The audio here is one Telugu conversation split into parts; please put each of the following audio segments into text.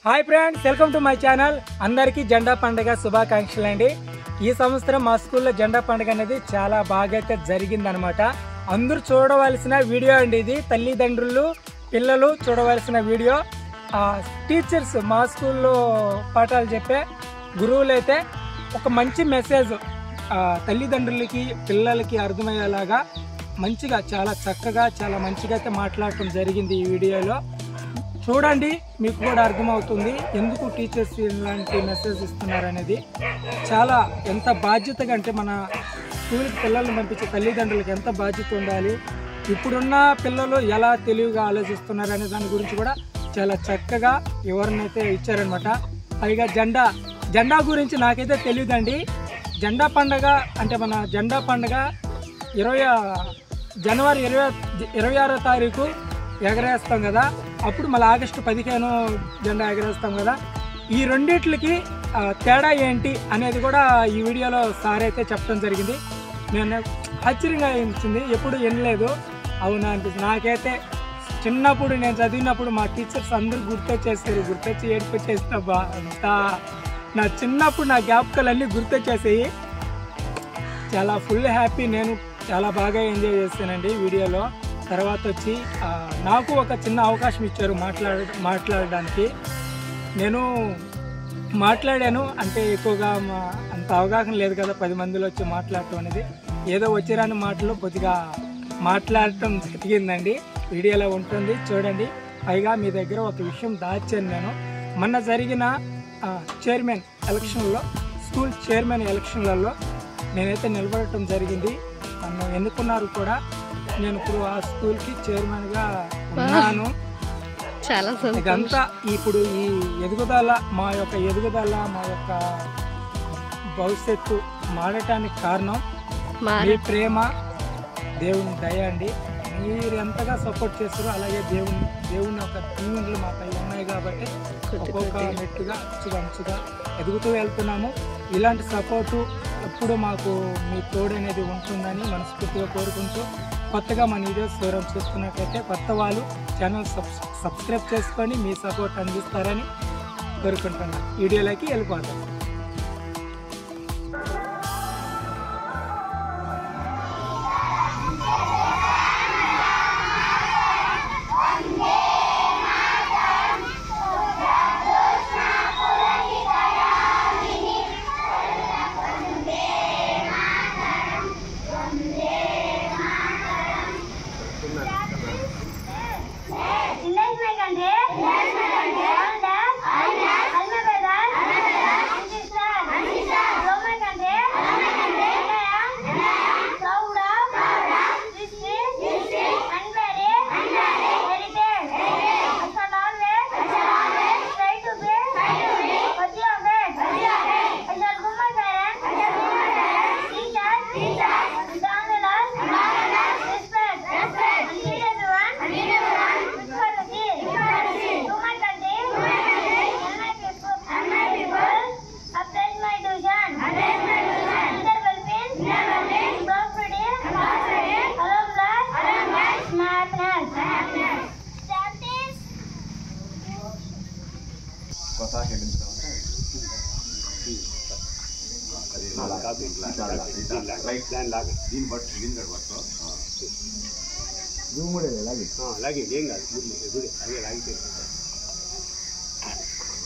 Hi friends, welcome to my channel. అందరికీ జెండా పండుగ శుభాకాంక్షలు అండి. ఈ సంవత్సరం మా స్కూల్లో జెండా పండుగ అనేది చాలా బాగా అయితే జరిగిందనమాట. అందరూ చూడవలసిన వీడియో అండి ఇది. తల్లిదండ్రులు పిల్లలు చూడవలసిన వీడియో. టీచర్స్ మా స్కూల్లో పాఠాలు చెప్పే గురువులు అయితే ఒక మంచి మెసేజ్ తల్లిదండ్రులకి పిల్లలకి అర్థమయ్యేలాగా మంచిగా చాలా చక్కగా చాలా మంచిగా అయితే మాట్లాడటం జరిగింది ఈ వీడియోలో. చూడండి, మీకు కూడా అర్థమవుతుంది ఎందుకు టీచర్స్ ఇలాంటి మెసేజ్ ఇస్తున్నారు అనేది. చాలా ఎంత బాధ్యతగా అంటే మన స్కూల్కి పిల్లల్ని పంపించే తల్లిదండ్రులకి ఎంత బాధ్యత ఉండాలి, ఇప్పుడున్న పిల్లలు ఎలా తెలివిగా ఆలోచిస్తున్నారు అనే దాని గురించి కూడా చాలా చక్కగా వివరణ అయితే ఇచ్చారనమాట. పైగా జెండా గురించి నాకైతే తెలియదండి. జెండా పండుగ అంటే మన జెండా పండుగ జనవరి 26వ తారీఖు ఎగరేస్తాం కదా, అప్పుడు మళ్ళీ ఆగస్టు 15 జెండా ఎగరేస్తాం కదా. ఈ రెండిట్లకి తేడా ఏంటి అనేది కూడా ఈ వీడియోలో సార్ అయితే చెప్పడం జరిగింది. నేను ఆశ్చర్యంగా అనిపించింది, ఎప్పుడు వినలేదు. అవునా అనిపిస్తుంది నాకైతే. చిన్నప్పుడు నేను చదివినప్పుడు మా టీచర్స్ అందరూ గుర్తొచ్చి ఏడిపించేసిన అంతా నా చిన్నప్పుడు నా జ్ఞాపకాలన్నీ గుర్తొచ్చేసాయి. చాలా ఫుల్ హ్యాపీ. నేను చాలా బాగా ఎంజాయ్ చేస్తానండి వీడియోలో. తర్వాత వచ్చి నాకు ఒక చిన్న అవకాశం ఇచ్చారు మాట్లాడడానికి. నేను మాట్లాడాను. అంటే ఎక్కువగా అంత అవగాహన లేదు కదా 10 మందిలో వచ్చి మాట్లాడటం అనేది. ఏదో వచ్చిరాని మాటలు కొద్దిగా మాట్లాడటం జరిగిందండి. వీడియోలో ఉంటుంది చూడండి. పైగా మీ దగ్గర ఒక విషయం దాచాను. నేను మొన్న జరిగిన చైర్మన్ ఎలక్షన్లో, స్కూల్ చైర్మన్ ఎలక్షన్లలో నేనైతే నిలబడటం జరిగింది. నన్ను ఎన్నుకున్నారు కూడా. నేను ఇప్పుడు ఆ స్కూల్కి చైర్మన్గా ఉన్నాను. చాలా ఇదంతా ఇప్పుడు ఈ ఎదుగుదల మా యొక్క భవిష్యత్తు మారటానికి కారణం మీ ప్రేమ, దేవుని దయ అండి. మీరు ఎంతగా సపోర్ట్ చేస్తారో అలాగే దేవుని యొక్క దీవెనలు మాపై ఉన్నాయి కాబట్టి ఒక్కొక్క మెట్టుగా అంచుగా ఎదుగుతూ వెళ్తున్నాము. ఇలాంటి సపోర్టు ఎప్పుడు మాకు మీ తోడు అనేది ఉంటుందని మనస్ఫూర్తిగా కోరుకుంటూ, కొత్తగా మన వీడియోస్ దూరం చూస్తున్నట్లయితే కొత్త వాళ్ళు ఛానల్ సబ్స్క్రైబ్ చేసుకొని మీ సపోర్ట్ అందిస్తారని కోరుకుంటున్నాను. వీడియోలోకి వెళ్ళిపోతాం.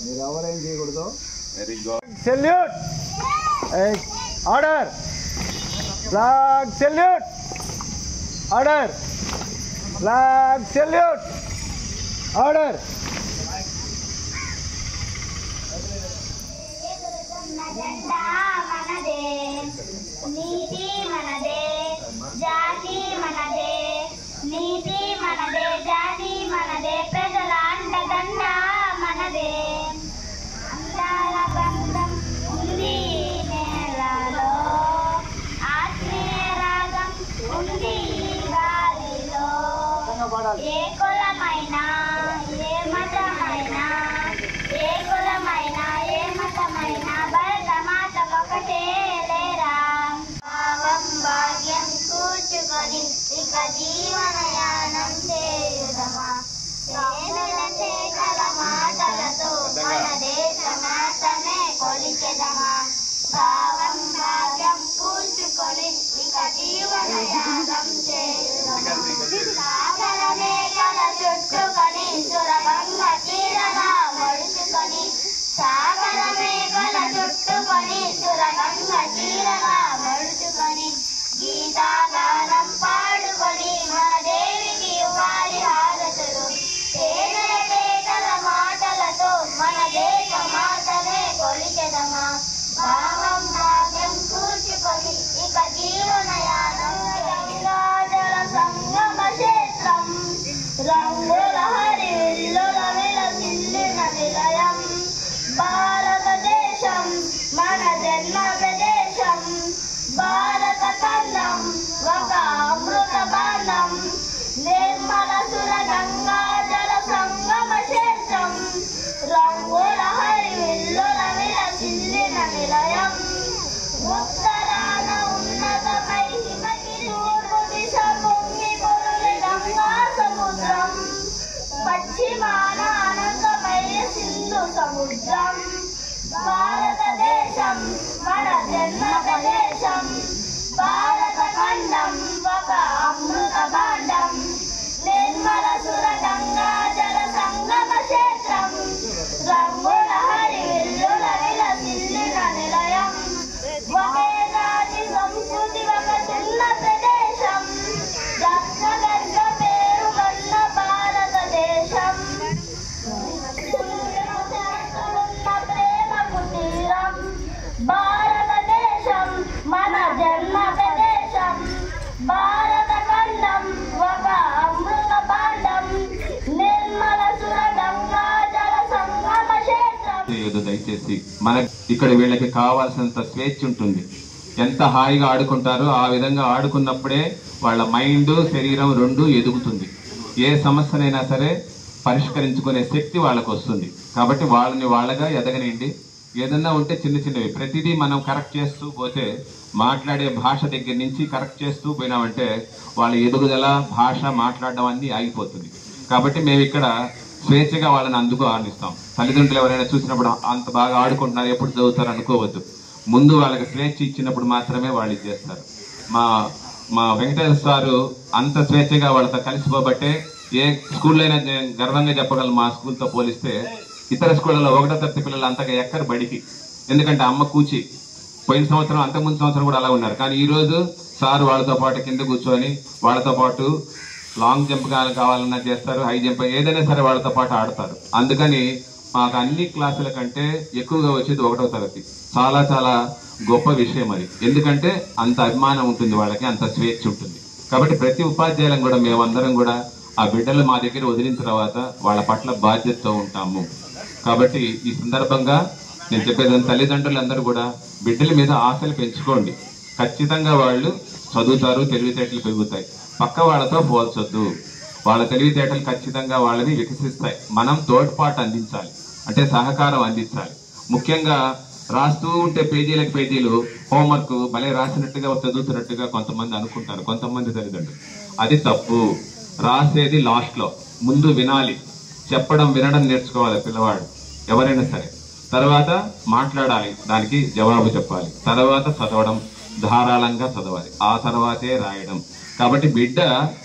మీరు ఎవరేం చేయకూడదు. Very good. Salute. Order. Flag salute. Order. Flag salute. Order. జెండా మనదే, నీతి మనదే, జాతి మనదే, నీతి మనదే, జాతి మనదే, ప్రజల అండదండ మనదే. అందాల బంధం ఉంది నేలలో, ఆత్మీయ రాగం ఉంది గాలిలో. ఏ కులమైనా ఏ మతమైనా, ఏ కులమైనా ఏ మతమైనా భరత మాత ఒకటే లేరా. భావం భాగ్యం కూర్చుకొని ఇక జీవనయానం చేయుదమా. చేతుల చేతల మాటలతో మన దేశ మాతనే కొలిచెదమా భావం భాగ్యం కూర్చుకొని ఇక జీవన యాగం చేయుదమా సాగర మేఘల చుట్టుకొని సురగంగ తీరగా మడుచుకొని సాగర మేఘల చుట్టుకొని సురగంగ తీరగా మడుచుకొని గీతాగానం పాడుకొని మన దేవికి ఇవ్వాలి హారతులు పేదల పేదల మాటలతో మన దేశ మాతనే కొలిచెదమా భావం భాగ్యం కూర్చుకొని ఇక జీవన యానం గంగాజల సంగమ క్షేత్రం రంగుల హరివిల్లుల విలసిల్లిన నిలయం భారతదేశం మన జన్మ ప్రదేశం భారత ఖండం ఒక అమృత బాణం నిర్మల సుర గంగా జల సంగమ క్షేత్రం రంగుల హరివిల్లుల విలసిల్లిన నిలయం ఉత్తరాన ఉన్నతమై హిమకి తూర్పు దిశ పొంగి పొరులి గంగా సముద్రం పశ్చిమాన అనంతమైన సింధు సముద్రం భారతదేశం మన జన్మ ప్రదేశం భారత ఖండం ఒక అమృత భాండం నిర్మల సుర గంగా జల సంగమ క్షేత్రం రంగుల హరివిల్లుల విలసిల్లిన నిలయం ఒకే జాతి సంస్కృతి ఒక చిన్న ప్రదేశం రత్నగర్భ పేరు కన్న భారతదేశం ప్రేమ కుటీరం భారతదేశం మన జన్మ ప్రదేశం భారత ఖండం ఒక అమృత భాండం నిర్మల సుర గంగా జల సంగమ క్షేత్రం. దయచేసి మన ఇక్కడ వీళ్ళకి కావాల్సినంత స్వేచ్ఛ ఉంటుంది. ఎంత హాయిగా ఆడుకుంటారో ఆ విధంగా ఆడుకున్నప్పుడే వాళ్ళ మైండ్ శరీరం రెండు ఎదుగుతుంది. ఏ సమస్యనైనా సరే పరిష్కరించుకునే శక్తి వాళ్ళకు వస్తుంది. కాబట్టి వాళ్ళని వాళ్ళగా ఎదగనిండి. ఏదన్నా ఉంటే చిన్న చిన్నవి ప్రతిదీ మనం కరెక్ట్ చేస్తూ పోతే మాట్లాడే భాష దగ్గర నుంచి కరెక్ట్ చేస్తూ పోయినామంటే వాళ్ళ ఎదుగుదల భాష మాట్లాడడం అన్నీ ఆగిపోతుంది. కాబట్టి మేము ఇక్కడ స్వేచ్ఛగా వాళ్ళని అందుకు ఆడిస్తాం. తల్లిదండ్రులు ఎవరైనా చూసినప్పుడు అంత బాగా ఆడుకుంటున్నారు ఎప్పుడు చదువుతారు అనుకోవద్దు. ముందు వాళ్ళకి స్వేచ్ఛ ఇచ్చినప్పుడు మాత్రమే వాళ్ళు ఇది చేస్తారు. మా వెంకటేశ్వర సారు అంత స్వేచ్ఛగా వాళ్ళతో కలిసిపోబట్టే ఏ స్కూల్లో అయినా గర్వంగా చెప్పగలం. మా స్కూల్తో పోలిస్తే ఇతర స్కూళ్ళలో 1వ తరగతి పిల్లలు అంతగా ఎక్కరు బడికి. ఎందుకంటే అమ్మ కూచి పోయిన సంవత్సరం అంతకుముందు సంవత్సరం కూడా అలా ఉన్నారు. కానీ ఈ రోజు సార్ వాళ్ళతో పాటు కింద కూర్చొని వాళ్ళతో పాటు లాంగ్ జంప్ కావాలన్నా చేస్తారు, హై జంప్ ఏదైనా సరే వాళ్ళతో పాటు ఆడతారు. అందుకని మాకు అన్ని క్లాసుల కంటే ఎక్కువగా వచ్చేది 1వ తరగతి. చాలా చాలా గొప్ప విషయం అది. ఎందుకంటే అంత అభిమానం ఉంటుంది వాళ్ళకి, అంత స్వేచ్ఛ ఉంటుంది. కాబట్టి ప్రతి ఉపాధ్యాయులం కూడా మేమందరం కూడా ఆ బిడ్డలు మా దగ్గర వదిలిన తర్వాత వాళ్ళ పట్ల బాధ్యతతో ఉంటాము. కాబట్టి ఈ సందర్భంగా నేను చెప్పేదాన్ని తల్లిదండ్రులందరూ కూడా బిడ్డల మీద ఆశలు పెంచుకోండి. ఖచ్చితంగా వాళ్ళు చదువుతారు, తెలివితేటలు పెరుగుతాయి. పక్క వాళ్ళతో పోల్చొద్దు. వాళ్ళ తెలివితేటలు ఖచ్చితంగా వాళ్ళని వికసిస్తాయి. మనం తోడ్పాటు అందించాలి, అంటే సహకారం అందించాలి. ముఖ్యంగా రాస్తూ ఉంటే పేజీలకు పేజీలు హోంవర్క్ భలే రాసినట్టుగా చదువుతున్నట్టుగా కొంతమంది అనుకుంటారు, కొంతమంది తల్లిదండ్రులు. అది తప్పు. రాసేది లాస్ట్లో, ముందు వినాలి, చెప్పడం వినడం నేర్చుకోవాలి పిల్లవాడు ఎవరైనా సరే. తర్వాత మాట్లాడాలి, దానికి జవాబు చెప్పాలి. తర్వాత చదవడం, ధారాళంగా చదవాలి. ఆ తర్వాతే రాయడం. కాబట్టి బిడ్డ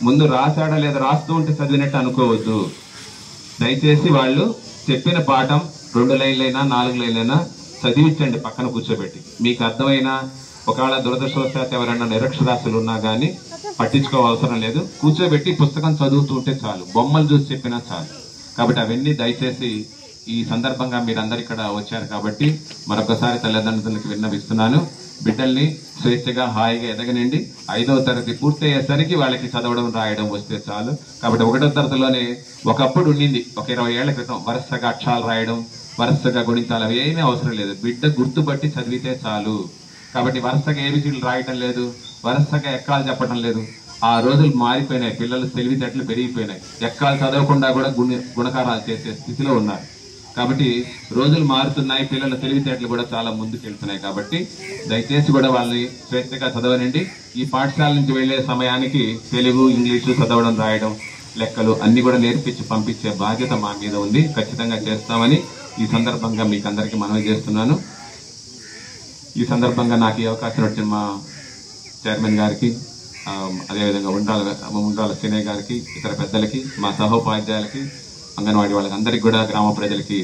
ముందు రాశాడా లేదా రాస్తూ ఉంటే చదివినట్టు అనుకోవద్దు. దయచేసి వాళ్ళు చెప్పిన పాఠం 2 లైన్లైనా 4 లైన్లైనా చదివించండి పక్కన కూర్చోబెట్టి. మీకు అర్థమైనా ఒకవేళ దురదృష్టవశాత్తు ఎవరైనా నిరక్షరాస్యులు ఉన్నా కానీ పట్టించుకోవాల్సిన లేదు. కూర్చోబెట్టి పుస్తకం చదువుతూ ఉంటే చాలు, బొమ్మలు చూసి చెప్పినా చాలు. కాబట్టి అవన్నీ దయచేసి ఈ సందర్భంగా మీరందరు ఇక్కడ వచ్చారు కాబట్టి మరొకసారి తల్లిదండ్రులకి విన్నవిస్తున్నాను. బిడ్డల్ని స్వేచ్ఛగా హాయిగా ఎదగనండి. 5వ తరగతి పూర్తయ్యేసరికి వాళ్ళకి చదవడం రాయడం వస్తే చాలు. కాబట్టి 1వ తరగతిలోనే ఒకప్పుడు ఉండింది, ఒక 20 ఏళ్ల క్రితం, వరుసగా అక్షరాలు రాయడం, వరుసగా గుణించాలి, అవి ఏమీ అవసరం లేదు. బిడ్డ గుర్తుపట్టి చదివితే చాలు. కాబట్టి వరుసగా ఏబిసిడీలు రాయటం లేదు, వరుసగా ఎక్కాలు చెప్పడం లేదు. ఆ రోజులు మారిపోయినాయి. పిల్లలు తెలివితేటలు పెరిగిపోయినాయి. ఎక్కాలు చదవకుండా కూడా గుణకారాలు చేసే స్థితిలో ఉన్నారు. కాబట్టి రోజులు మారుతున్నాయి, పిల్లల తెలివితేటలు కూడా చాలా ముందుకెళ్తున్నాయి. కాబట్టి దయచేసి కూడా వాళ్ళని స్వేచ్ఛగా చదవనండి. ఈ పాఠశాల నుంచి వెళ్లే సమయానికి తెలుగు, ఇంగ్లీషు చదవడం, రాయడం, లెక్కలు అన్ని కూడా నేర్పించి పంపించే బాధ్యత మా మీద ఉంది. ఖచ్చితంగా చేస్తామని ఈ సందర్భంగా మీకు అందరికీ మనవి చేస్తున్నాను. ఈ సందర్భంగా నాకు ఈ అవకాశం వచ్చిన మా చైర్మన్ గారికి, అదేవిధంగా ఉండ్రాల సినయ్య గారికి, ఇతర పెద్దలకి, మా సహోపాధ్యాయులకి, అంగన్వాడీ వాళ్ళకి అందరికీ కూడా, గ్రామ ప్రజలకి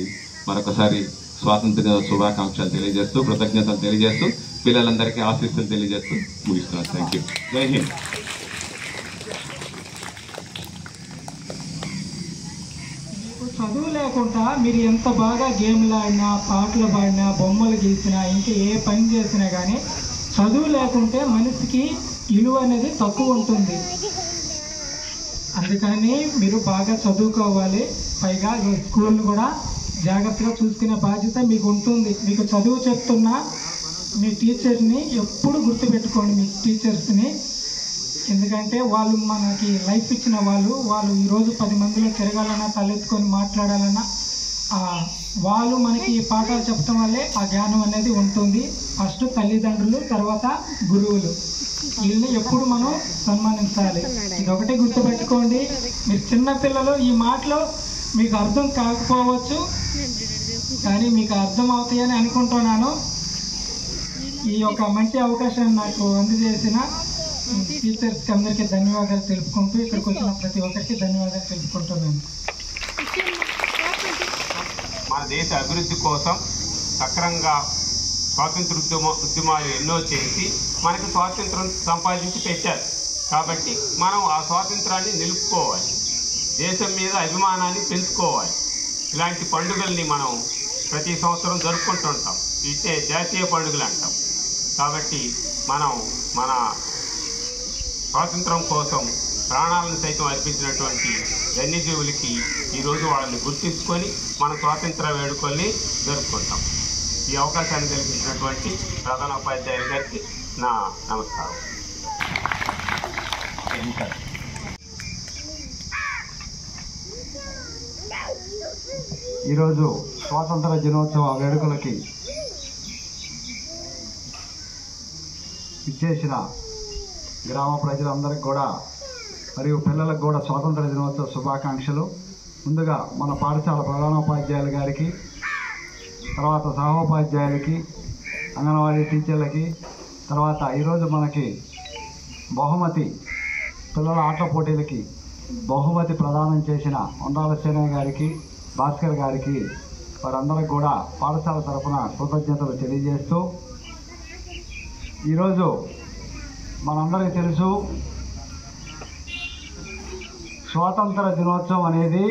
మరొకసారి స్వాతంత్ర్య శుభాకాంక్షలు తెలియజేస్తూ, కృతజ్ఞతలు తెలియజేస్తూ, పిల్లలందరికీ ఆశీస్సులు తెలియజేస్తూ ముగిస్తున్నాను. Thank you. జై హింద్. చదువు లేకుండా మీరు ఎంత బాగా గేమ్లు ఆడినా, పాటలు పాడినా, బొమ్మలు గీసినా, ఇంకా ఏ పని చేసినా కానీ చదువు లేకుంటే మనిషికి విలువ అనేది తక్కువ ఉంటుంది. అందుకని మీరు బాగా చదువుకోవాలి. పైగా స్కూల్ని కూడా జాగ్రత్తగా చూసుకునే బాధ్యత మీకు ఉంటుంది. మీకు చదువు చెప్తున్నా మీ టీచర్ని ఎప్పుడు గుర్తుపెట్టుకోండి, మీ టీచర్స్ని. ఎందుకంటే వాళ్ళు మనకి లైఫ్ ఇచ్చిన వాళ్ళు ఈరోజు 10 మందిలో తిరగాలన్నా, తలెత్తుకొని మాట్లాడాలన్నా వాళ్ళు మనకి పాఠాలు చెప్పడం వల్లే ఆ జ్ఞానం అనేది ఉంటుంది. ఫస్ట్ తల్లిదండ్రులు, తర్వాత గురువులు. వీళ్ళని ఎప్పుడు మనం సన్మానించాలి. ఇది ఒకటే గుర్తుపెట్టుకోండి. మీరు చిన్నపిల్లలు, ఈ మాటలు మీకు అర్థం కాకపోవచ్చు, కానీ మీకు అర్థం అవుతాయని అనుకుంటున్నాను. ఈ యొక్క మంచి అవకాశాన్ని నాకు అందజేసిన టీచర్స్కి అందరికీ ధన్యవాదాలు తెలుపుకుంటూ, ఇక్కడికి వచ్చిన ప్రతి ఒక్కరికి ధన్యవాదాలు తెలుపుకుంటున్నాను. మన దేశ అభివృద్ధి కోసం సక్రమంగా స్వాతంత్ర ఉద్యమాలు ఎన్నో చేసి మనకు స్వాతంత్రం సంపాదించి పెట్టారు. కాబట్టి మనం ఆ స్వాతంత్రాన్ని నిలుపుకోవాలి, దేశం మీద అభిమానాన్ని పెంచుకోవాలి. ఇలాంటి పండుగల్ని మనం ప్రతి సంవత్సరం జరుపుకుంటుంటాం. ఇచ్చే జాతీయ పండుగలు అంటాం. కాబట్టి మనం మన స్వాతంత్రం కోసం ప్రాణాలను సైతం అర్పించినటువంటి ధన్యజీవులకి ఈరోజు వాళ్ళని గుర్తించుకొని మన స్వాతంత్ర వేడుకల్ని జరుపుకుంటాం. ఈ అవకాశాన్ని కల్పించినటువంటి ప్రధానోపాధ్యాయుల గారికి నా నమస్కారం. ఈరోజు స్వాతంత్ర దినోత్సవ వేడుకలకి ఇచ్చేసిన గ్రామ ప్రజలందరికీ కూడా మరియు పిల్లలకు కూడా స్వాతంత్ర దినోత్సవ శుభాకాంక్షలు. ముందుగా మన పాఠశాల ప్రధానోపాధ్యాయుల గారికి, తర్వాత సహోపాధ్యాయులకి, అంగన్వాడీ టీచర్లకి, తర్వాత ఈరోజు మనకి బహుమతి పిల్లల ఆటల పోటీలకి బహుమతి ప్రదానం చేసిన ఉండ్రాల సినయ్య గారికి, భాస్కర్ గారికి, వారందరికీ కూడా పాఠశాల తరఫున కృతజ్ఞతలు తెలియజేస్తూ, ఈరోజు మనందరికీ తెలుసు స్వాతంత్ర దినోత్సవం అనేది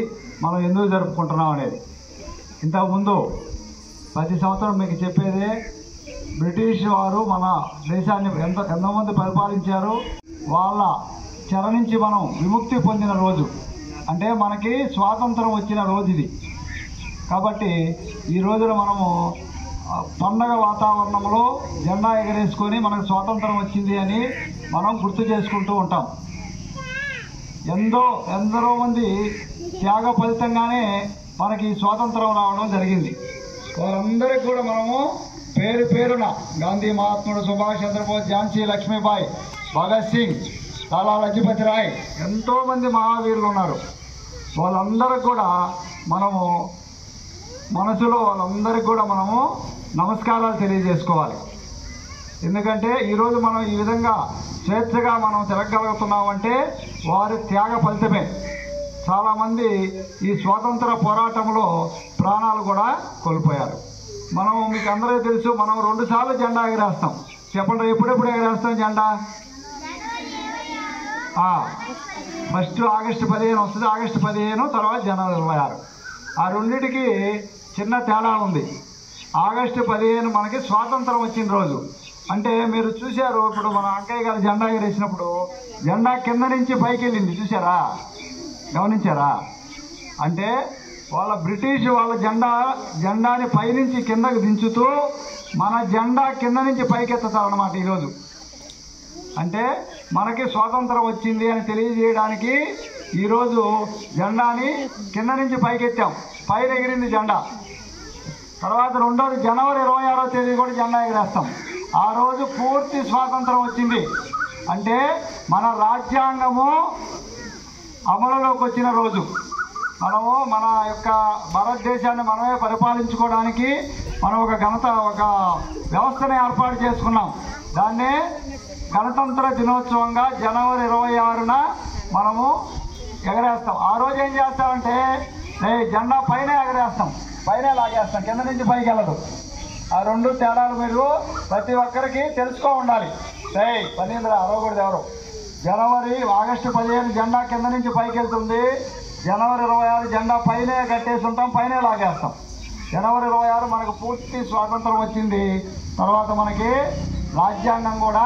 మనం ఎందుకు జరుపుకుంటున్నాం అనేది. ఇంతకుముందు 10 సంవత్సరం మీకు చెప్పేదే, బ్రిటిష్ వారు మన దేశాన్ని ఎంతోమంది పరిపాలించారు. వాళ్ళ చెర నుంచి మనం విముక్తి పొందిన రోజు, అంటే మనకి స్వాతంత్రం వచ్చిన రోజు ఇది. కాబట్టి ఈ రోజున మనము పండగ వాతావరణంలో జెండా ఎగరేసుకొని మనకు స్వాతంత్రం వచ్చింది అని మనం గుర్తు చేసుకుంటూ ఉంటాం. ఎందరో మంది త్యాగ ఫలితంగానే మనకి స్వాతంత్రం రావడం జరిగింది. వారందరికీ కూడా మనము పేరు పేరున గాంధీ మహాత్ముడు, సుభాష్ చంద్రబోస్, ఝాన్సీ లక్ష్మీబాయి, భగత్ సింగ్, లాలా లజపతి రాయ్, ఎంతోమంది మహావీరులు ఉన్నారు. వాళ్ళందరికీ కూడా మనము మనసులో వాళ్ళందరికీ కూడా మనము నమస్కారాలు తెలియజేసుకోవాలి. ఎందుకంటే ఈరోజు మనం ఈ విధంగా స్వేచ్ఛగా మనం తిరగలుగుతున్నామంటే వారి త్యాగ ఫలితమే. చాలామంది ఈ స్వాతంత్ర పోరాటంలో ప్రాణాలు కూడా కోల్పోయారు. మనం మీకు అందరికీ తెలుసు, మనం 2 సార్లు జెండా ఎగరేస్తాం. చెప్పండి, ఎప్పుడెప్పుడు ఎగరేస్తాం జెండా? ఫస్ట్ ఆగస్టు 15 వస్తుంది, ఆగస్టు 15, తర్వాత జనవరి 26. ఆ రెండింటికి చిన్న తేడా ఉంది. ఆగస్టు 15 మనకి స్వాతంత్రం వచ్చిన రోజు. అంటే మీరు చూశారు, ఇప్పుడు మన అంకయ్య గారు జెండా ఎగరేసినప్పుడు జెండా కింద నుంచి పైకి వెళ్ళింది, చూసారా? గమనించారా? అంటే వాళ్ళ బ్రిటిష్ వాళ్ళ జెండాని పైనుంచి కిందకు దించుతూ మన జెండా కింద నుంచి పైకెత్తుతారన్నమాట ఈరోజు. అంటే మనకి స్వాతంత్రం వచ్చింది అని తెలియజేయడానికి ఈరోజు జెండాని కింద నుంచి పైకెత్తాం, పైన ఎగిరింది జెండా. తర్వాత రెండోది జనవరి 26వ తేదీ కూడా జెండా ఎగరేస్తాం. ఆ రోజు పూర్తి స్వాతంత్రం వచ్చింది. అంటే మన రాజ్యాంగము అమలులోకి వచ్చిన రోజు. మనము మన యొక్క భారతదేశాన్ని మనమే పరిపాలించుకోవడానికి మనం ఒక వ్యవస్థని ఏర్పాటు చేసుకున్నాం. దాన్నే గణతంత్ర దినోత్సవంగా జనవరి 26న మనము ఎగరేస్తాం. ఆ రోజు ఏం చేస్తామంటే జెండా పైన ఎగరేస్తాం, పైన లాగేస్తాం, కింద నుంచి పైకి వెళ్ళదు. ఆ రెండు తేడాలు మీరు ప్రతి ఒక్కరికి తెలుసుకో ఉండాలి. పన్నెండు అరవకూడదు ఎవరు. ఆగస్టు 15 జెండా కింద నుంచి పైకి వెళ్తుంది. జనవరి 26 జెండా పైనే కట్టేసి ఉంటాం, పైనే లాగేస్తాం. జనవరి 26 మనకు పూర్తి స్వాతంత్రం వచ్చింది. తర్వాత మనకి రాజ్యాంగం కూడా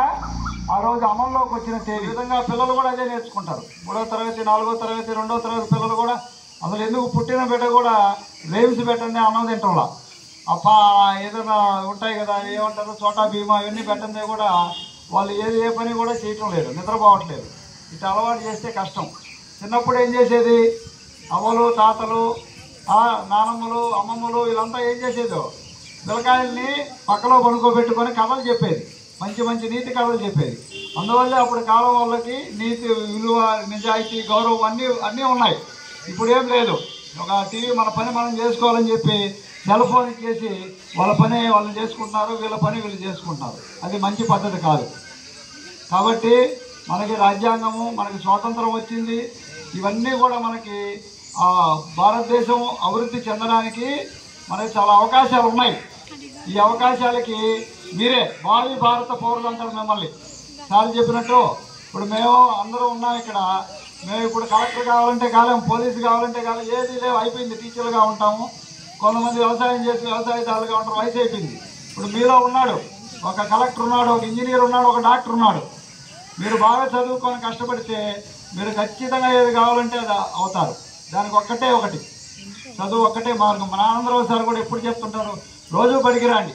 ఆ రోజు అమల్లోకి వచ్చిన తేదీ. విధంగా పిల్లలు కూడా అదే నేర్చుకుంటారు. 3వ తరగతి 4వ తరగతి 2వ తరగతి పిల్లలు కూడా అసలు ఎందుకు పుట్టిన బిడ్డ కూడా రేమ్స్ పెట్టండి అన్నం తింటాం. ఏదైనా ఉంటాయి కదా, ఏమంటారు చోటా భీమా, ఇవన్నీ పెట్టండి కూడా వాళ్ళు ఏ పని కూడా చేయటం లేదు, నిద్రపోవట్లేదు. ఇట్లా అలవాటు చేస్తే కష్టం. చిన్నప్పుడు ఏం చేసేది, అవ్వలు తాతలు నానమ్మలు అమ్మమ్మలు వీళ్ళంతా ఏం చేసేదో పిల్లకాయల్ని పక్కలో పనుకోబెట్టుకొని కథలు చెప్పేది, మంచి మంచి నీతి కథలు చెప్పేది. అందువల్లే అప్పుడు కాలం వాళ్ళకి నీతి విలువ నిజాయితీ గౌరవం అన్నీ ఉన్నాయి. ఇప్పుడు ఏం లేదు. ఒక టీవీ మన పని మనం చేసుకోవాలని చెప్పి సెల్ ఫోన్ ఇచ్చేసి వాళ్ళ పని వాళ్ళు చేసుకుంటున్నారు, వీళ్ళ పని వీళ్ళు చేసుకుంటున్నారు. అది మంచి పద్ధతి కాదు. కాబట్టి మనకి రాజ్యాంగము, మనకి స్వాతంత్రం వచ్చింది. ఇవన్నీ కూడా మనకి భారతదేశం అభివృద్ధి చెందడానికి మనకి చాలా అవకాశాలు ఉన్నాయి. ఈ అవకాశాలకి మీరే భావి భారత పౌరులు అంటారు మిమ్మల్ని. సార్ చెప్పినట్టు ఇప్పుడు మేము అందరూ ఉన్నాం ఇక్కడ. మేము ఇప్పుడు కలెక్టర్ కావాలంటే కాలేం, పోలీసు కావాలంటే కాలేం, ఏది లేవు, అయిపోయింది. టీచర్లుగా ఉంటాము, కొంతమంది వ్యవసాయం చేసి వ్యవసాయదారులుగా ఉంటారు, వయసు అయిపోయింది. ఇప్పుడు మీలో ఉన్నాడు ఒక కలెక్టర్ ఉన్నాడు, ఒక ఇంజనీర్ ఉన్నాడు, ఒక డాక్టర్ ఉన్నాడు. మీరు బాగా చదువుకొని కష్టపడితే మీరు ఖచ్చితంగా ఏది కావాలంటే అది అవుతారు. దానికి ఒకటి చదువు ఒక్కటే మార్గం. మన ఆనందరావు సార్ కూడా ఎప్పుడు చెప్తుంటారు, రోజు బడికి రండి,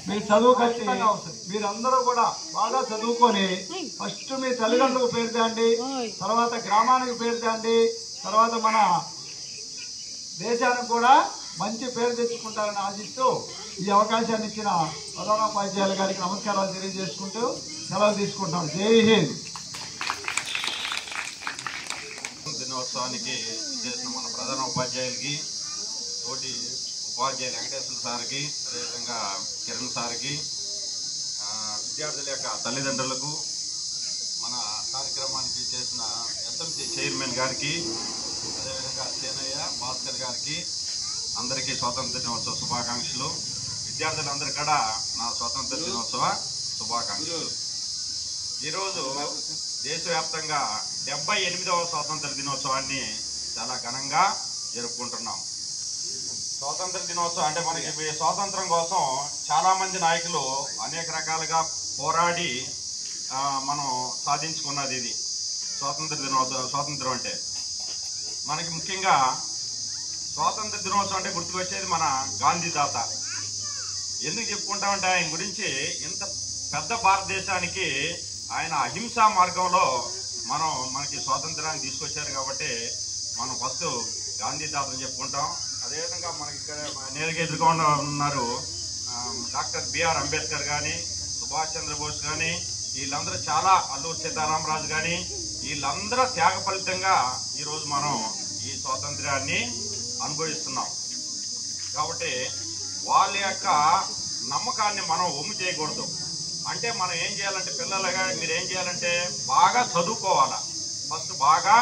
మీ చదువు ఖచ్చితంగా వస్తుంది. మీరందరూ కూడా బాగా చదువుకొని ఫస్ట్ మీ తల్లిదండ్రులకు పేరు తేండి, తర్వాత గ్రామానికి పేరు తేండి, తర్వాత మన దేశానికి కూడా మంచి పేరు తెచ్చుకుంటారని ఆశిస్తూ ఈ అవకాశాన్ని ఇచ్చిన ప్రధానోపాధ్యాయుల గారికి నమస్కారాలు తెలియజేసుకుంటూ సెలవు తీసుకుంటాం. జై హింద్. దినోత్సవానికి చేసిన మన ప్రధాన ఉపాధ్యాయులకి, తోటి ఉపాధ్యాయులు వెంకటేశ్వర సార్కి, అదేవిధంగా కిరణ్ సార్కి, విద్యార్థుల యొక్క తల్లిదండ్రులకు, మన కార్యక్రమానికి చేసిన ఎస్ఎంసీ చైర్మన్ గారికి, అదేవిధంగా సేనయ్య భాస్కర్ గారికి అందరికీ స్వాతంత్ర దినోత్సవ శుభాకాంక్షలు. విద్యార్థులందరూ కూడా నా స్వాతంత్ర దినోత్సవ శుభాకాంక్షలు. ఈరోజు దేశవ్యాప్తంగా 78వ స్వాతంత్ర దినోత్సవాన్ని చాలా ఘనంగా జరుపుకుంటున్నాం. స్వాతంత్ర దినోత్సవం అంటే మనకి స్వాతంత్రం కోసం చాలామంది నాయకులు అనేక రకాలుగా పోరాడి మనం సాధించుకున్నది ఇది స్వాతంత్ర దినోత్సవం. స్వాతంత్రం అంటే మనకి ముఖ్యంగా స్వాతంత్ర దినోత్సవం అంటే గుర్తుకొచ్చేది మన గాంధీ తాత. ఎందుకు చెప్పుకుంటామంటే ఆయన గురించి, ఇంత పెద్ద భారతదేశానికి ఆయన అహింసా మార్గంలో మనకి స్వాతంత్రాన్ని తీసుకొచ్చారు కాబట్టి మనం ఫస్ట్ గాంధీ తాతని చెప్పుకుంటాం. అదేవిధంగా మనకి ఇక్కడ నేరుగా ఎదుర్కొంటూ ఉన్నారు డాక్టర్ బిఆర్ అంబేద్కర్ కానీ, సుభాష్ చంద్రబోస్ కానీ, వీళ్ళందరూ చాలా, అల్లూరి సీతారామరాజు కానీ, వీళ్ళందరూ త్యాగ ఫలితంగా ఈరోజు మనం ఈ స్వాతంత్ర్యాన్ని అనుభవిస్తున్నాం. కాబట్టి వాళ్ళ యొక్క నమ్మకాన్ని మనం ఒమ్ము చేయకూడదు. అంటే మనం ఏం చేయాలంటే, పిల్లలుగా మీరు ఏం చేయాలంటే బాగా చదువుకోవాలా, ఫస్ట్ బాగా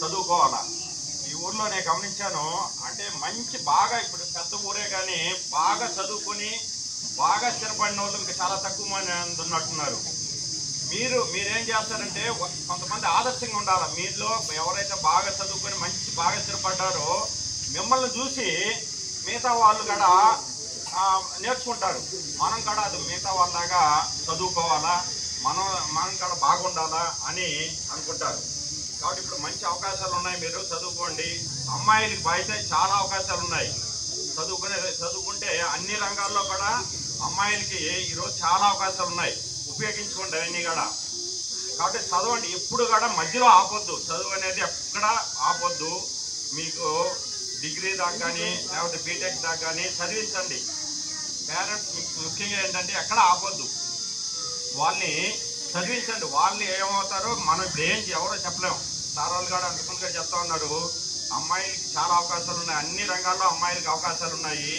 చదువుకోవాలా. ఈ ఊర్లో నేను గమనించాను, అంటే మంచి బాగా, ఇప్పుడు పెద్ద ఊరే కానీ బాగా చదువుకొని బాగా స్థిరపడిన వాళ్ళు ఇంకా చాలా తక్కువ మంది ఉన్నట్టున్నారు. మీరేం చేస్తారంటే, కొంతమంది ఆదర్శంగా ఉండాలి. మీలో ఎవరైతే బాగా చదువుకొని బాగా స్థిరపడ్డారో మిమ్మల్ని చూసి మిగతా వాళ్ళు కూడా నేర్చుకుంటారు. మనం కూడా అది మిగతా వాళ్ళలాగా చదువుకోవాలా, మనం కూడా బాగుండాలా అని అనుకుంటారు. కాబట్టి ఇప్పుడు మంచి అవకాశాలు ఉన్నాయి, మీరు చదువుకోండి. అమ్మాయిలకి బయట చాలా అవకాశాలు ఉన్నాయి. చదువుకుంటే అన్ని రంగాల్లో కూడా అమ్మాయిలకి ఈరోజు చాలా అవకాశాలు ఉన్నాయి, ఉపయోగించుకోండి అవన్నీ కూడా. కాబట్టి చదవండి, ఎప్పుడు కూడా మధ్యలో ఆపొద్దు. చదువు అనేది ఎక్కడ ఆపొద్దు. మీకు డిగ్రీ దాకా కానీ లేకపోతే బీటెక్ దాకా కానీ చదివించండి. పేరెంట్స్ ముఖ్యంగా ఏంటంటే ఎక్కడ ఆపొద్దు, వాళ్ళని చదివించండి. వాళ్ళు ఏమవుతారో మనం ఇప్పుడు ఎవరో చెప్పలేము. సార్ వాళ్ళు కూడా అంతకుముందుగా చెప్తా ఉన్నారు, అమ్మాయిలకి చాలా అవకాశాలు ఉన్నాయి, అన్ని రంగాల్లో అమ్మాయిలకి అవకాశాలు ఉన్నాయి.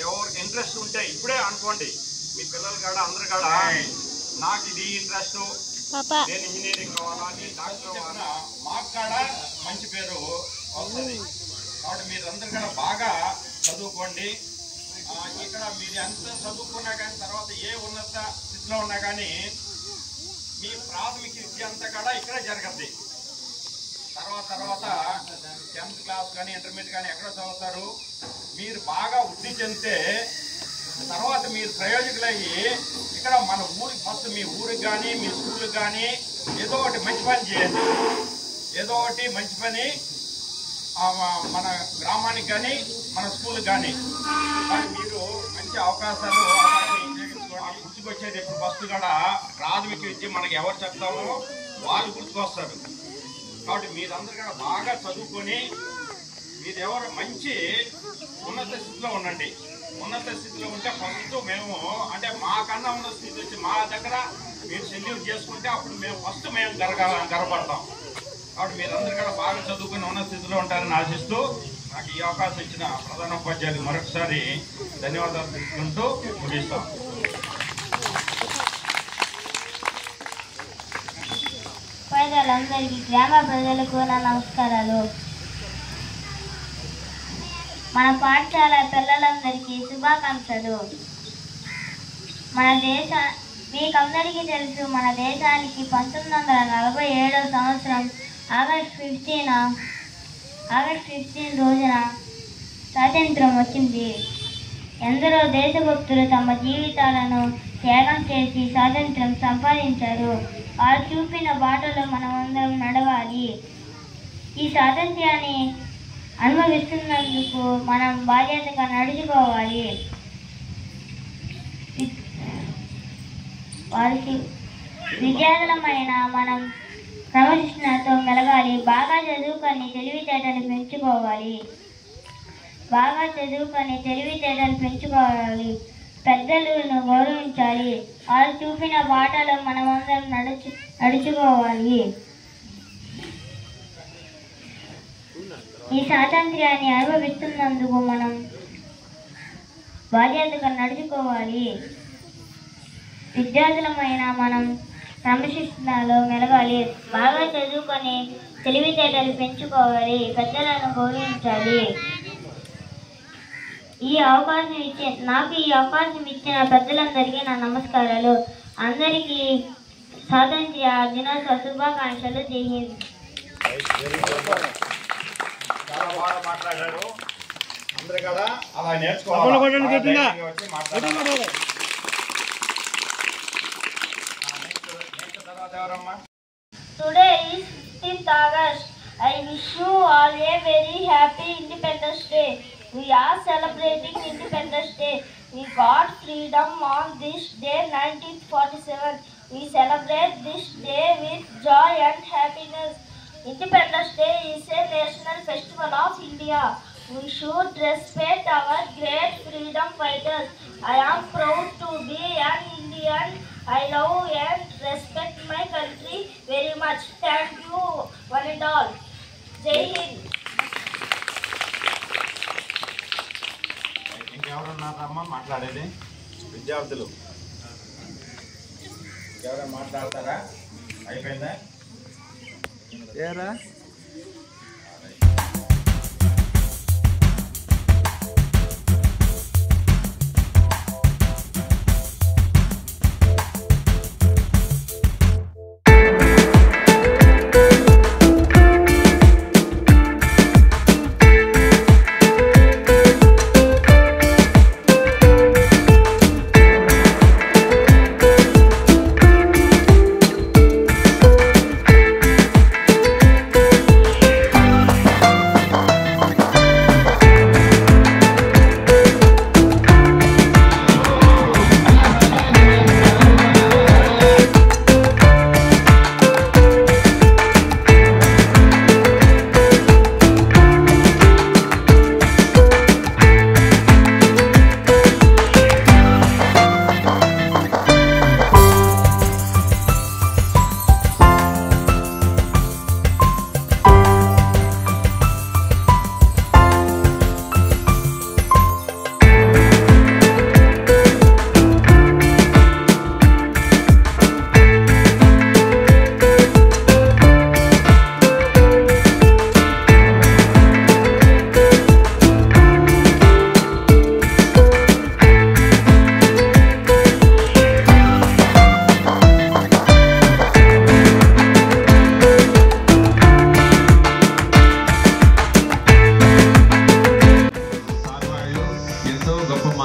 ఎవరికి ఇంట్రెస్ట్ ఉంటే ఇప్పుడే అనుకోండి, మీ పిల్లలు కాడ అందరు కాడ నాకు ఇది ఇంట్రెస్ట్, నేను ఇంజనీరింగ్ కావాలా, నేను డాక్టర్ కావాలా, మాకు కాడ మంచి పేరు వస్తుంది. కాబట్టి మీరందరూ కూడా బాగా చదువుకోండి. ఇక్కడ మీరు ఎంత చదువుకున్నా కానీ తర్వాత ఏ ఉన్నత స్థితిలో ఉన్నా కానీ మీ ప్రాథమిక విద్య అంతా కూడా ఇక్కడే జరగద్ది. తర్వాత 10th క్లాస్ కానీ ఇంటర్మీడియట్ కానీ ఎక్కడ చదువుతారు. మీరు బాగా వృద్ధి చెందితే తర్వాత మీరు ప్రయోజకులయ్యి ఇక్కడ మన ఊరికి ఫస్ట్ మీ ఊరికి కానీ మీ స్కూల్కి కానీ ఏదో ఒకటి మంచి పని చేయండి. ఏదో ఒకటి మంచి పని మన గ్రామానికి కానీ మన స్కూల్కి కానీ మీరు మంచి అవకాశాలు గుర్తుకొచ్చేది. ఇప్పుడు ఫస్ట్ కూడా ప్రాథమిక విద్య మనకి ఎవరు చెప్తామో వాళ్ళు గుర్తుకొస్తారు. కాబట్టి మీరందరూ కూడా బాగా చదువుకొని మీరు ఎవరు మంచి ఉన్నత స్థితిలో ఉండండి. ఉన్నత స్థితిలో ఉంటే ఫస్ట్ మేము అంటే మాకన్నా ఉన్న స్థితి వచ్చి మా దగ్గర మీరు సెల్యూట్ చేసుకుంటే అప్పుడు మేము ఫస్ట్ మేము గర్వపడతాం. కాబట్టి మీరందరూ కూడా బాగా చదువుకుని ఉన్న స్థితిలో ఉంటారని ఆశిస్తూ నాకు ఈ అవకాశం ఇచ్చిన ప్రధానోపాధ్యాయులు మరొకసారి ధన్యవాదాలు తెలుపుకుంటూ ముగిస్తాం. ప్రజలందరికీ, గ్రామ ప్రజలకు నా నమస్కారాలు. మన పాఠశాల పిల్లలందరికీ శుభాకాంక్షలు. మీకందరికీ తెలుసు, మన దేశానికి 1947 సంవత్సరం ఆగస్ట్ 15 రోజున స్వాతంత్రం వచ్చింది. ఎందరో దేశభక్తులు తమ జీవితాలను త్యాగం చేసి స్వాతంత్రం సంపాదించారు. వారు చూపిన బాటలో మనమందరం నడవాలి. ఈ స్వాతంత్ర్యాన్ని అనుభవిస్తున్నందుకు మనం బాధ్యతగా నడుచుకోవాలి. వారికి విద్యార్థులమైన మనం క్రమశిక్షణతో మెలగాలి. బాగా చదువుకొని తెలివితేటలు పెంచుకోవాలి. పెద్దలను గౌరవించాలి. వారు చూపిన బాటలో మనమందరం నడుచుకోవాలి. ఈ స్వాతంత్ర్యాన్ని అనుభవిస్తున్నందుకు మనం బాధ్యతగా నడుచుకోవాలి. విద్యార్థులమైన మనం క్రమశిక్షణలో మెలగాలి. బాగా చదువుకొని తెలివితేటలు పెంచుకోవాలి. పెద్దలను గౌరవించాలి. నాకు ఈ అవకాశం ఇచ్చిన పెద్దలందరికీ నా నమస్కారాలు. అందరికీ స్వాతంత్ర్య దినోత్సవ శుభాకాంక్షలు. జై హింద్. చాలా బాగా మాట్లాడారు. అందరూ కూడా అలా నేర్చుకోవాలి. Today is 15th August. I wish you all a very happy Independence Day. We are celebrating Independence Day. We got freedom on this day 1947. We celebrate this day with joy and happiness. Independence Day is a national festival of India. We should respect our great freedom fighters. I am proud to be an Indian. I love and respect my country very much. Thank you one and all. Jai Hind. ఇంకెవరున్నారమ్మా మాట్లాడేది? విద్యార్థులు ఎవరైనా మాట్లాడతారా? అయిపోయిందా?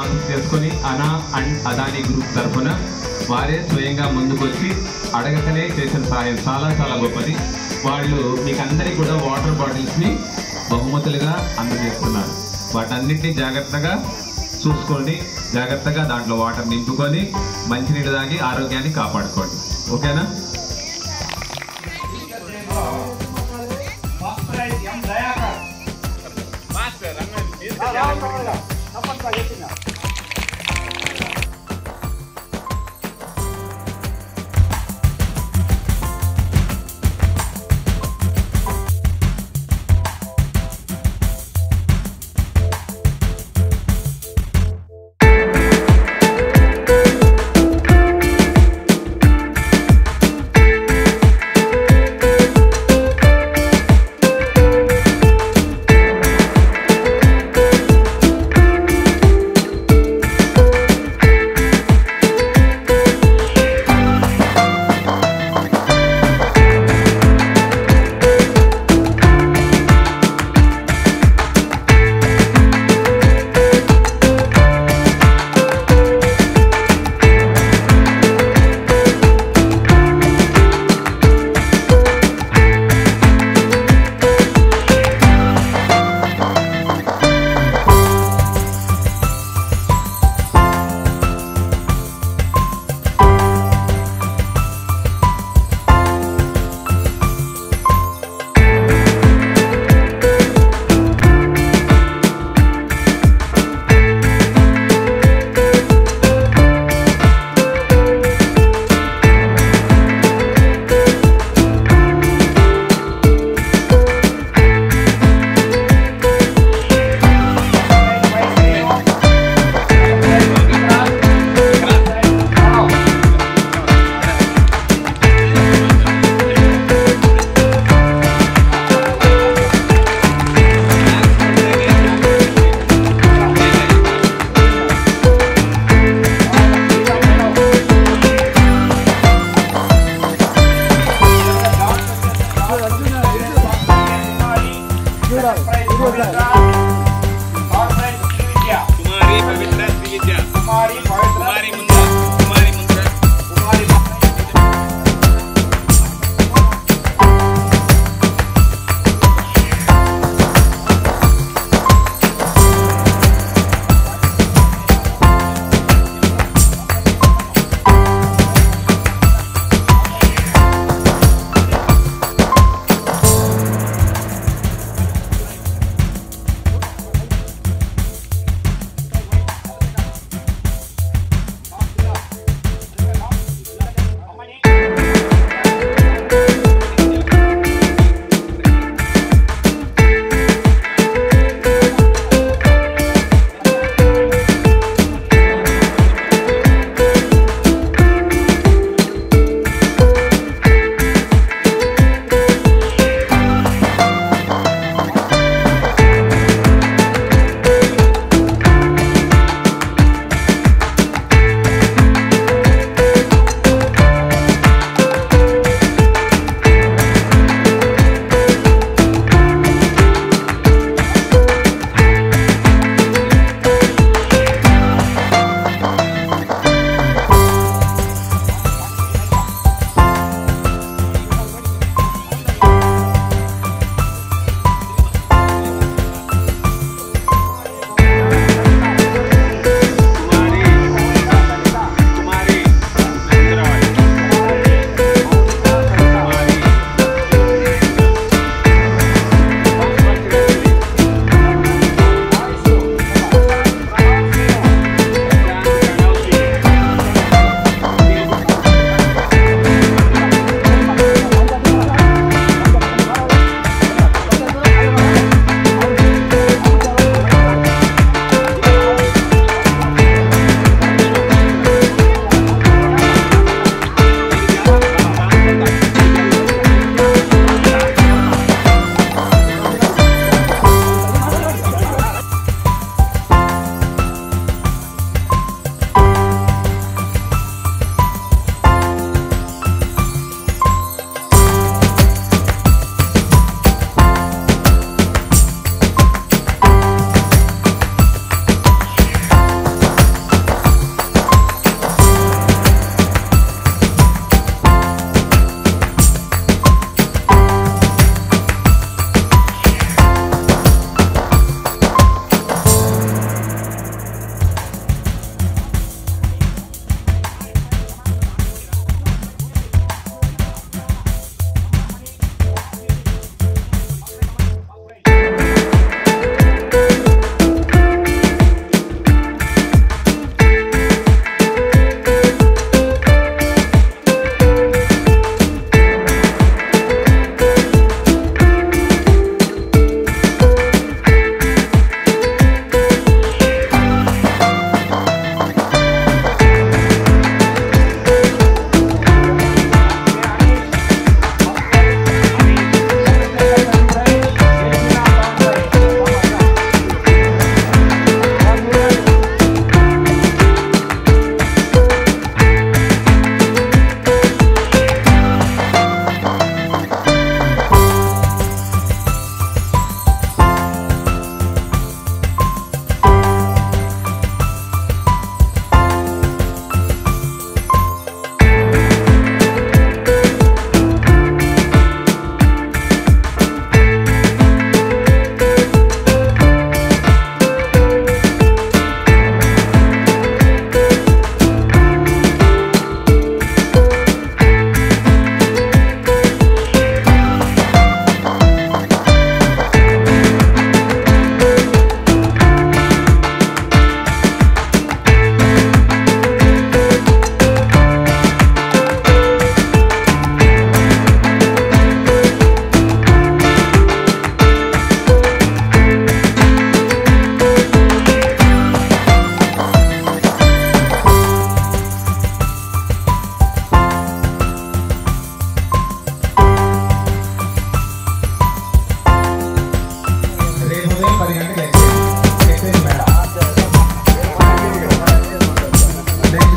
స్పాన్సర్ చేసుకొని అదానీ గ్రూప్ తరఫున వారే స్వయంగా ముందుకొచ్చి అడగకనే చేసిన సహాయం చాలా చాలా గొప్పది. వాళ్ళు మీకు అందరికీ కూడా వాటర్ బాటిల్స్ని బహుమతులుగా అందజేస్తున్నారు. వాటన్నిటిని జాగ్రత్తగా చూసుకోండి, జాగ్రత్తగా దాంట్లో వాటర్ నింపుకొని మంచినీళ్ళు తాగి ఆరోగ్యాన్ని కాపాడుకోండి. ఓకేనా?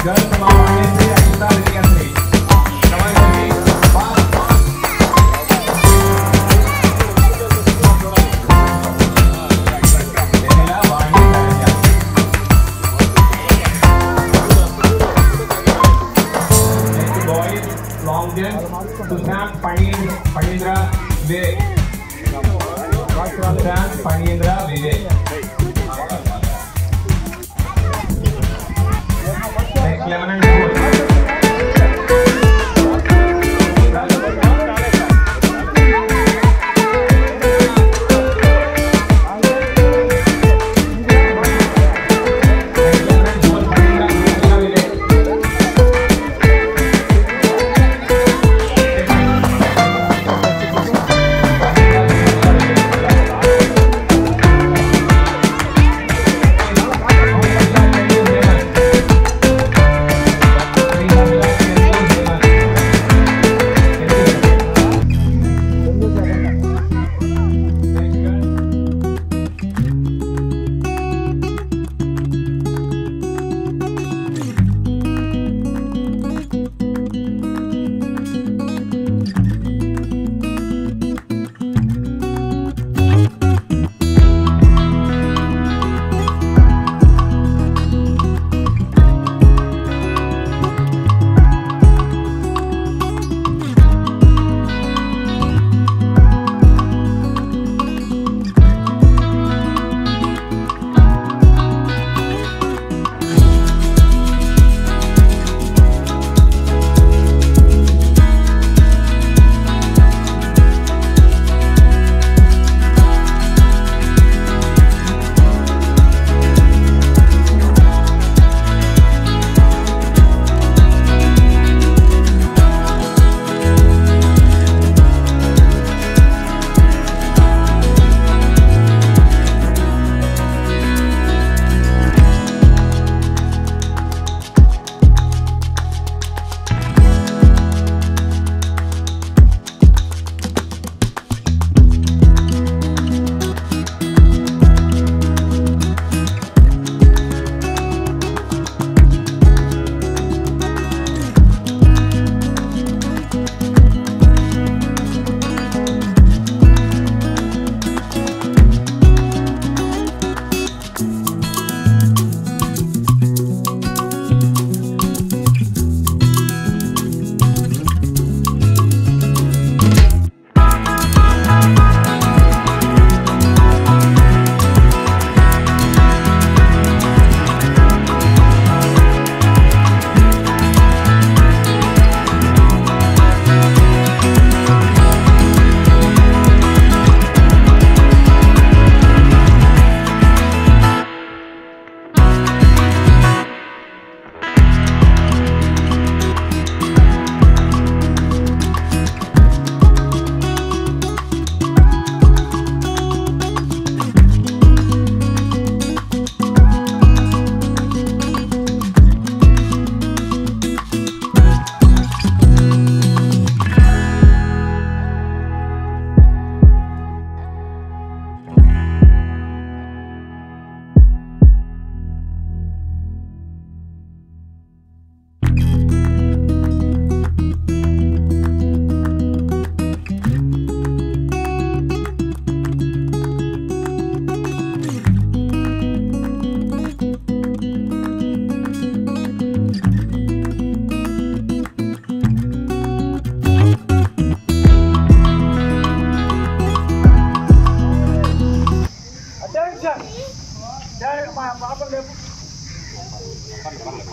Girls along with the extra secondary. Come on, Jimmy. Long jump, Sushant Panindra Vivek. Sushant Panindra Vivek. Next 11 and 4.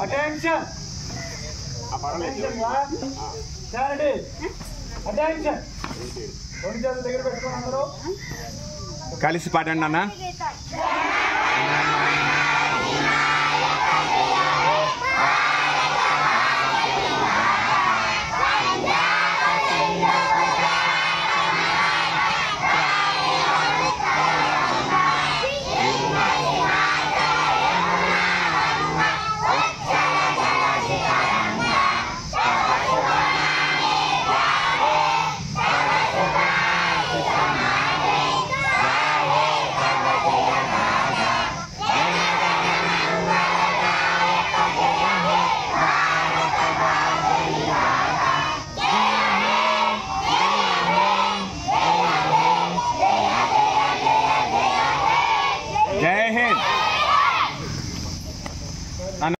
Attention! Sanity! Attention! కలిసి పాడండి అన్న.